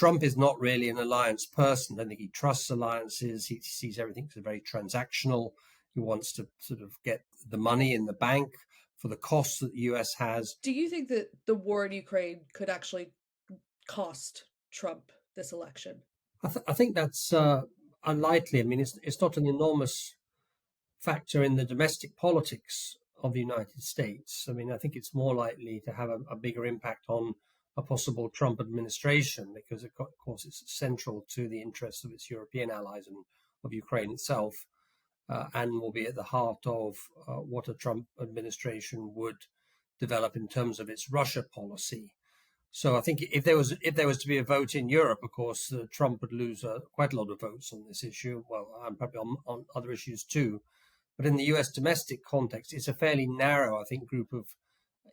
Trump is not really an alliance person. I don't think he trusts alliances. He sees everything as very transactional. He wants to sort of get the money in the bank for the costs that the US has. Do you think that the war in Ukraine could actually cost Trump this election? I think that's unlikely. I mean, it's not an enormous factor in the domestic politics of the United States. I mean, I think it's more likely to have a bigger impact on a possible Trump administration because, of course, it's central to the interests of its European allies and of Ukraine itself, and will be at the heart of what a Trump administration would develop in terms of its Russia policy. So I think if there was to be a vote in Europe, of course, Trump would lose quite a lot of votes on this issue. Well, and probably on other issues too. But in the US domestic context, it's a fairly narrow, I think, group of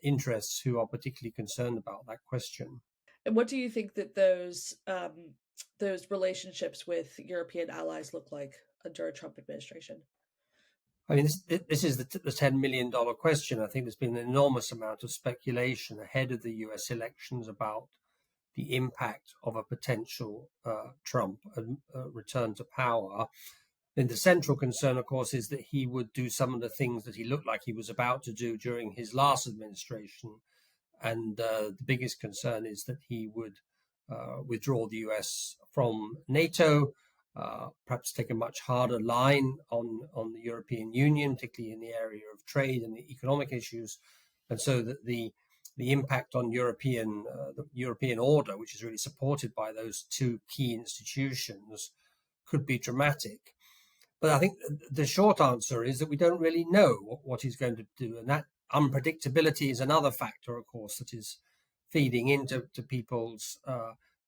interests who are particularly concerned about that question. And what do you think that those relationships with European allies look like under a Trump administration? I mean, this is the $10 million question. I think there's been an enormous amount of speculation ahead of the US elections about the impact of a potential Trump return to power. And the central concern, of course, is that he would do some of the things that he looked like he was about to do during his last administration. And the biggest concern is that he would withdraw the US from NATO, perhaps take a much harder line on the European Union, particularly in the area of trade and the economic issues. And so that the impact on the European order, which is really supported by those two key institutions, could be dramatic. But I think the short answer is that we don't really know what he's going to do. And that unpredictability is another factor, of course, that is feeding into people's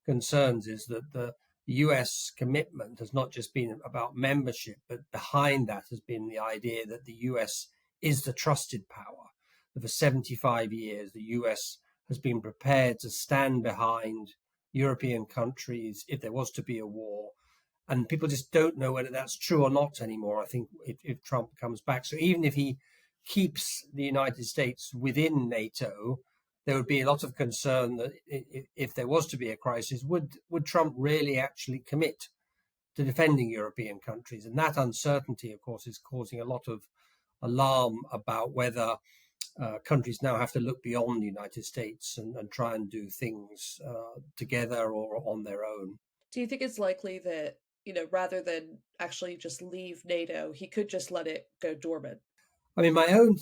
concerns, is that the US commitment has not just been about membership, but behind that has been the idea that the US is the trusted power. That for 75 years, the US has been prepared to stand behind European countries if there was to be a war. And people just don't know whether that's true or not anymore, I think, if Trump comes back. So even if he keeps the United States within NATO, there would be a lot of concern that if there was to be a crisis, would Trump really actually commit to defending European countries? And that uncertainty, of course, is causing a lot of alarm about whether countries now have to look beyond the United States and try and do things together or on their own. Do you think it's likely that, rather than actually just leave NATO, he could just let it go dormant? I mean, my own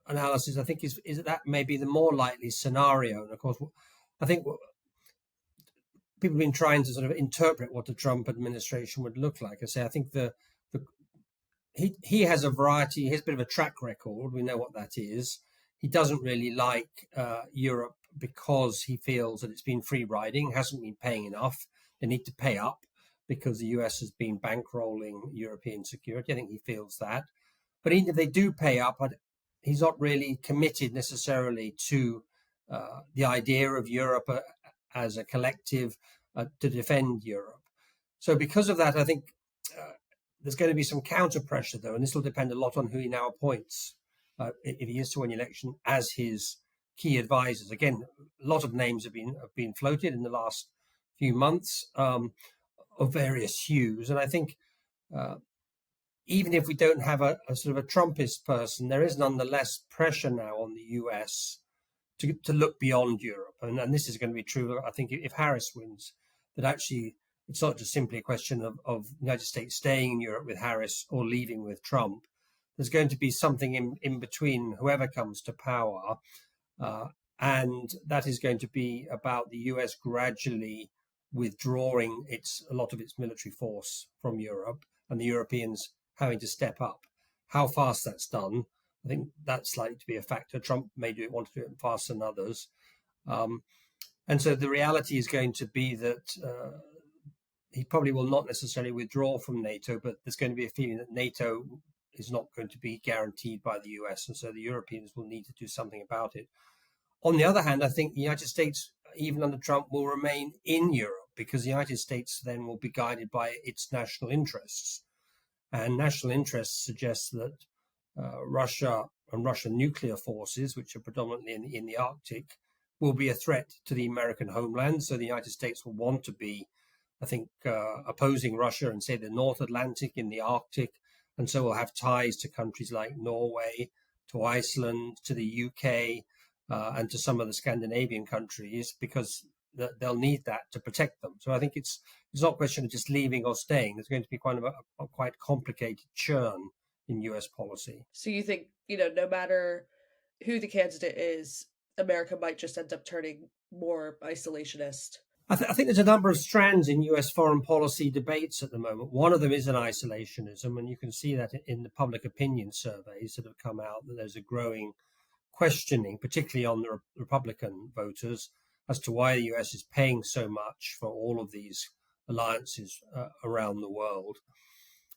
analysis, I think, is that may be the more likely scenario. And of course, I think people have been trying to sort of interpret what the Trump administration would look like. I say, I think he has a variety. He has a bit of a track record. We know what that is. He doesn't really like Europe because he feels that it's been free riding, hasn't been paying enough. They need to pay up because the US has been bankrolling European security. I think he feels that. But even if they do pay up, he's not really committed necessarily to the idea of Europe as a collective to defend Europe. So because of that, I think there's going to be some counter pressure, though, and this will depend a lot on who he now appoints if he is to win the election as his key advisors. Again, a lot of names have been floated in the last few months of various hues, and I think even if we don't have a sort of a Trumpist person, there is nonetheless pressure now on the US to look beyond Europe. And this is going to be true, I think, if Harris wins, that actually it's not just simply a question of the United States staying in Europe with Harris or leaving with Trump. There's going to be something in between whoever comes to power. And that is going to be about the US gradually withdrawing a lot of its military force from Europe and the Europeans having to step up. How fast that's done, I think that's likely to be a factor. Trump may want to do it faster than others. And so the reality is going to be that he probably will not necessarily withdraw from NATO, but there's going to be a feeling that NATO is not going to be guaranteed by the US. And so the Europeans will need to do something about it. On the other hand, I think the United States, even under Trump, will remain in Europe because the United States then will be guided by its national interests. And national interests suggest that Russia and Russian nuclear forces, which are predominantly in the Arctic, will be a threat to the American homeland. So the United States will want to be, I think, opposing Russia and say the North Atlantic in the Arctic. And so we'll have ties to countries like Norway, to Iceland, to the UK, and to some of the Scandinavian countries, because they'll need that to protect them. So I think it's not a question of just leaving or staying. There's going to be quite a quite complicated churn in US policy. So you think, no matter who the candidate is, America might just end up turning more isolationist? I think there's a number of strands in US foreign policy debates at the moment. One of them is an isolationism, and you can see that in the public opinion surveys that have come out, that there's a growing questioning, particularly on the Republican voters, as to why the US is paying so much for all of these alliances around the world.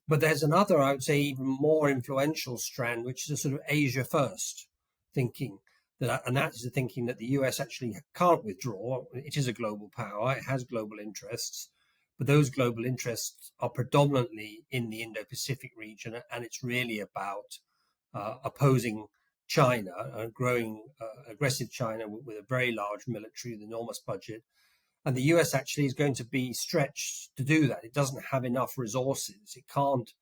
But there's another, I would say, even more influential strand, which is a sort of Asia first thinking. And that is the thinking that the US actually can't withdraw. It is a global power. It has global interests. But those global interests are predominantly in the Indo-Pacific region. And it's really about opposing China, a growing aggressive China with a very large military, with enormous budget. And the US actually is going to be stretched to do that. It doesn't have enough resources. It can't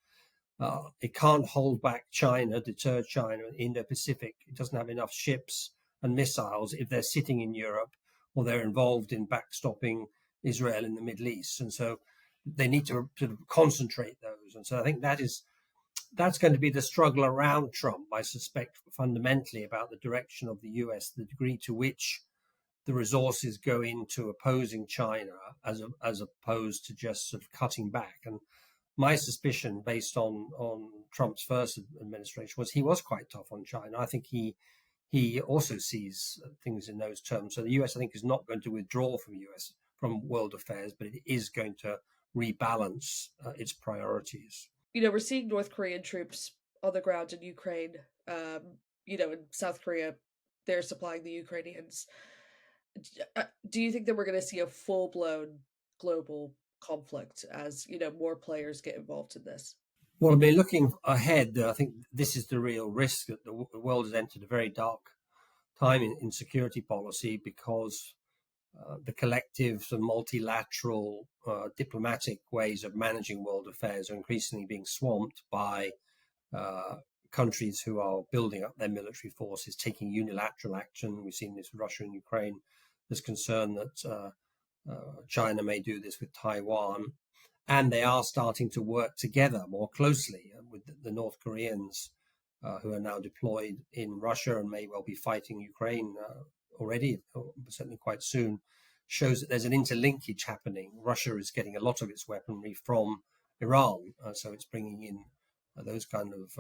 hold back China, deter China in the Indo-Pacific. It doesn't have enough ships and missiles if they're sitting in Europe or they're involved in backstopping Israel in the Middle East. And so they need to sort of concentrate those. And so I think that's going to be the struggle around Trump, I suspect, fundamentally about the direction of the US, the degree to which the resources go into opposing China as opposed to just sort of cutting back. And my suspicion, based on Trump's first administration, was he was quite tough on China. I think he also sees things in those terms. So the US, I think, is not going to withdraw from world affairs, but it is going to rebalance its priorities. We're seeing North Korean troops on the ground in Ukraine. In South Korea, they're supplying the Ukrainians. Do you think that we're going to see a full-blown global conflict as, more players get involved in this? Well, I mean, looking ahead, I think this is the real risk, that the world has entered a very dark time in security policy, because the collective and multilateral diplomatic ways of managing world affairs are increasingly being swamped by countries who are building up their military forces, taking unilateral action. We've seen this with Russia and Ukraine. There's concern that China may do this with Taiwan. And they are starting to work together more closely with the North Koreans, who are now deployed in Russia and may well be fighting Ukraine already, or certainly quite soon, shows that there's an interlinkage happening. Russia is getting a lot of its weaponry from Iran, so it's bringing in those kind of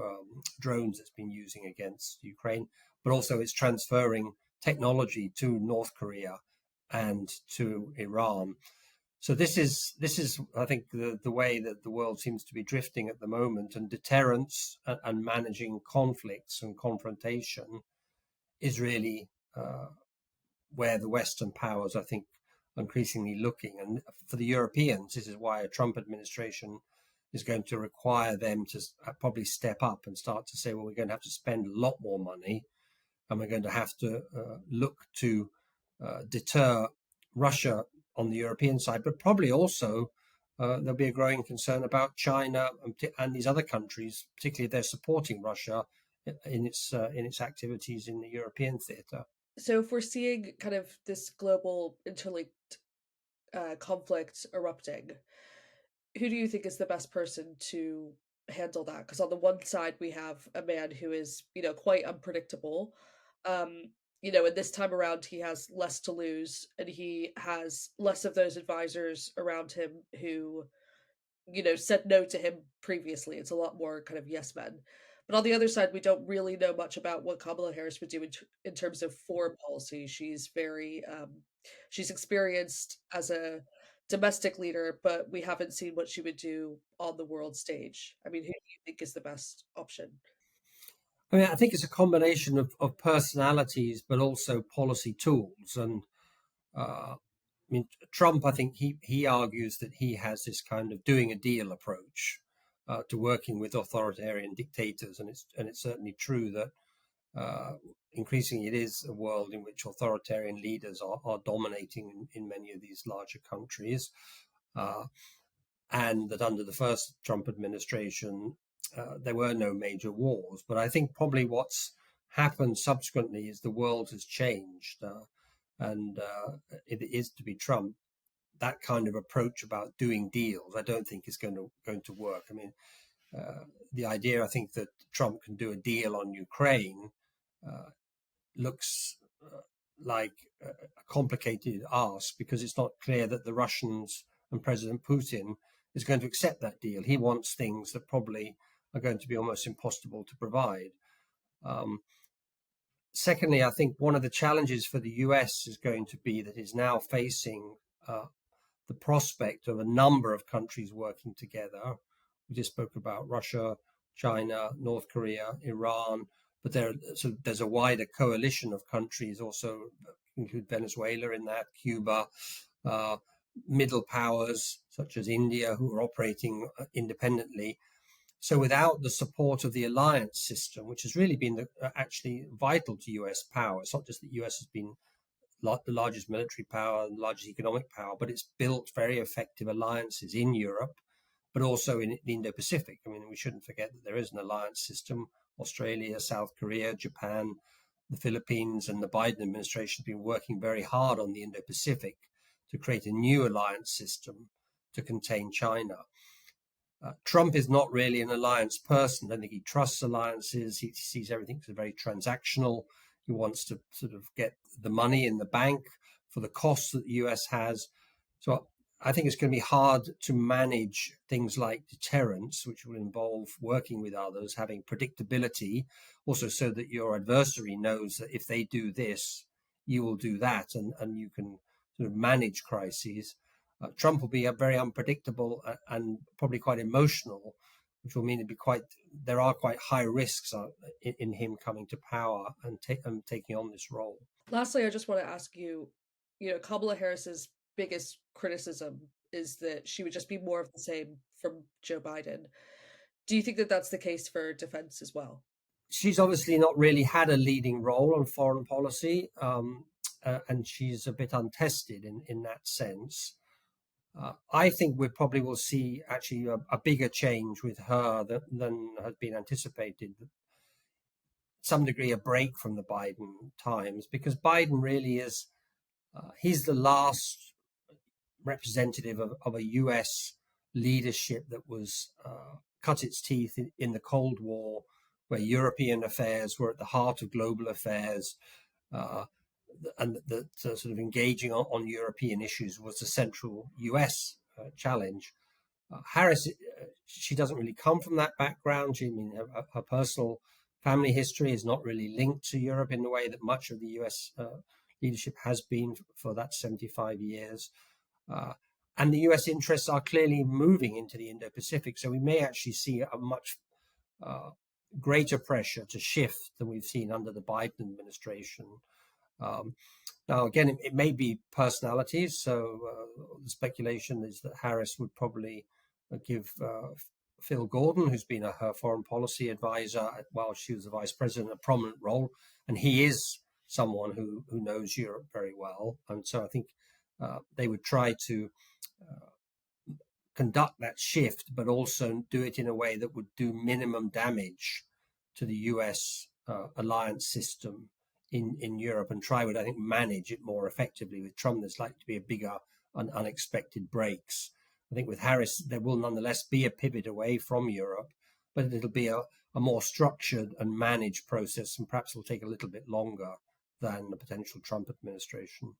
drones it's been using against Ukraine, but also it's transferring technology to North Korea and to Iran. So this is, I think, the way that the world seems to be drifting at the moment, and deterrence and managing conflicts and confrontation is really where the Western powers, I think, are increasingly looking. And for the Europeans, this is why a Trump administration is going to require them to probably step up and start to say, well, we're going to have to spend a lot more money, and we're going to have to look to deter Russia on the European side, but probably also there'll be a growing concern about China and these other countries, particularly if they're supporting Russia in its activities in the European theatre. So if we're seeing kind of this global interlinked conflict erupting, who do you think is the best person to handle that? Because on the one side, we have a man who is, quite unpredictable. And this time around, he has less to lose, and he has less of those advisors around him who, said no to him previously. It's a lot more kind of yes men. But on the other side, we don't really know much about what Kamala Harris would do in terms of foreign policy. She's very, she's experienced as a domestic leader, but we haven't seen what she would do on the world stage. I mean, who do you think is the best option? I mean, I think it's a combination of personalities, but also policy tools. And I mean, Trump, I think he argues that he has this kind of doing a deal approach to working with authoritarian dictators, and it's certainly true that increasingly it is a world in which authoritarian leaders are dominating in many of these larger countries. And that under the first Trump administration, there were no major wars. But I think probably what's happened subsequently is the world has changed. And if it is to be Trump, that kind of approach about doing deals, I don't think is going to work. I mean, the idea, I think, that Trump can do a deal on Ukraine looks like a complicated ask, because it's not clear that the Russians and President Putin is going to accept that deal. He wants things that probably are going to be almost impossible to provide. Secondly, I think one of the challenges for the US is going to be that it's now facing the prospect of a number of countries working together. We just spoke about Russia, China, North Korea, Iran, but there's a wider coalition of countries also, include Venezuela in that, Cuba, middle powers such as India, who are operating independently. So without the support of the alliance system, which has really been actually vital to US power, it's not just that US has been the largest military power and largest economic power, but it's built very effective alliances in Europe, but also in the Indo-Pacific. I mean, we shouldn't forget that there is an alliance system. Australia, South Korea, Japan, the Philippines, and the Biden administration have been working very hard on the Indo-Pacific to create a new alliance system to contain China. Trump is not really an alliance person. I don't think he trusts alliances. He sees everything as very transactional. He wants to sort of get the money in the bank for the costs that the US has. So I think it's going to be hard to manage things like deterrence, which will involve working with others, having predictability, also so that your adversary knows that if they do this, you will do that, and you can sort of manage crises. Trump will be very unpredictable and probably quite emotional, which will mean there are quite high risks in him coming to power and taking on this role. Lastly, I just want to ask you, Kamala Harris's biggest criticism is that she would just be more of the same from Joe Biden. Do you think that that's the case for defense as well? She's obviously not really had a leading role on foreign policy, and she's a bit untested in that sense. I think we probably will see actually a bigger change with her than had been anticipated. Some degree a break from the Biden times, because Biden really is, he's the last representative of a US leadership that was cut its teeth in the Cold War, where European affairs were at the heart of global affairs, and that sort of engaging on European issues was the central US challenge. Harris, she doesn't really come from that background. Her personal family history is not really linked to Europe in the way that much of the US leadership has been for that 75 years. And the US interests are clearly moving into the Indo-Pacific. So we may actually see a much greater pressure to shift than we've seen under the Biden administration. Now, again, it may be personalities. So the speculation is that Harris would probably give Phil Gordon, who's been her foreign policy advisor while she was the vice president, a prominent role. And he is someone who knows Europe very well. And so I think they would try to conduct that shift, but also do it in a way that would do minimum damage to the US alliance system in Europe, and try, I think, manage it more effectively. With Trump, there's likely to be a bigger and unexpected breaks. I think with Harris, there will nonetheless be a pivot away from Europe, but it'll be a more structured and managed process, and perhaps will take a little bit longer than the potential Trump administration.